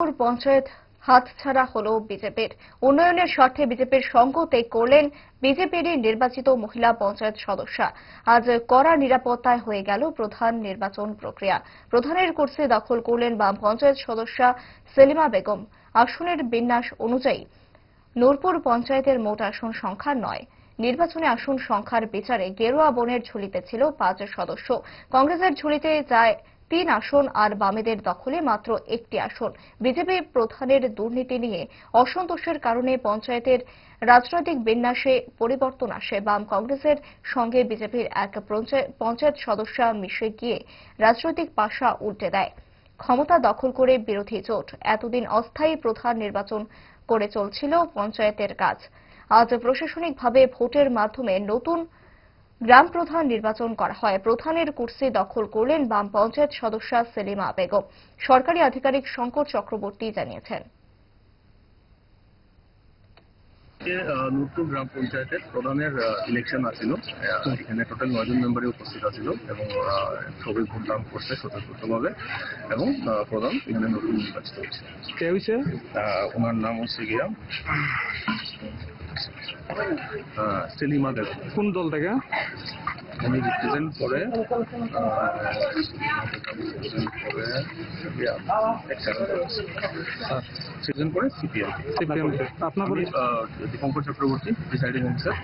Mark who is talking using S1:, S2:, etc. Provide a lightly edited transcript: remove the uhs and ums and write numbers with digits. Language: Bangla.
S1: পঞ্চায়েত হাতছাড়া হলো বিজেপির। উন্নয়নের স্বার্থে বিজেপির সঙ্গ ত্যাগ করলেন বিজেপিরই নির্বাচিত মহিলা পঞ্চায়েত সদস্যা। আজ কড়া নিরাপত্তায় হয়ে গেল প্রধান নির্বাচন প্রক্রিয়া। প্রধানের কুর্সি দখল করলেন বাম পঞ্চায়েত সদস্যা সেলিমা বেগম। আসনের বিন্যাস অনুযায়ী নূরপুর পঞ্চায়েতের মোট আসন সংখ্যা 9। নির্বাচনে আসন সংখ্যার বিচারে গেরুয়া বনের ঝুলিতে ছিল 5 সদস্য। কংগ্রেসের ঝুলিতে যায় 3 আসন আর বামেদের দখলে মাত্র 1টি আসন। বিজেপি প্রধানের দুর্নীতি নিয়ে অসন্তোষের কারণে পঞ্চায়েতের রাজনৈতিক বিন্যাসে পরিবর্তন আসে। বাম কংগ্রেসের সঙ্গে বিজেপির এক পঞ্চায়েত সদস্যা মিশে গিয়ে রাজনৈতিক পাশা উল্টে দেয়। ক্ষমতা দখল করে বিরোধী জোট এতদিন অস্থায়ী প্রধান নির্বাচন করে চলছিল পঞ্চায়েতের কাজ। আজ প্রশাসনিকভাবে ভোটের মাধ্যমে নতুন গ্রাম প্রধান নির্বাচন করা হয়। প্রধানের কুর্সি দখল করলেন বাম পঞ্চায়েত সদস্যা সেলিমা বেগম। সরকারি আধিকারিক শঙ্কর চক্রবর্তী জানিয়েছেন,
S2: নূরপুর গ্রাম পঞ্চায়েতের প্রধানের ইলেকশন আছিল। এখানে টোটাল 9 জন মেম্বারই উপস্থিত আছিল এবং সবাই ভোটদান করছে স্বতঃস্ফূর্তভাবে এবং প্রধান এখানে নতুন নির্বাচিত হয়েছে।
S3: কে হয়েছে?
S2: ওনার নাম হচ্ছে গিয়া সেলিমা বেগম।
S3: কোন দল থেকে?
S2: উনি রিপ্রেজেন্ট করে সিপিএম।
S3: আপনার
S2: দীপঙ্কর চক্রবর্তী, প্রিসাইডিং অফিসার।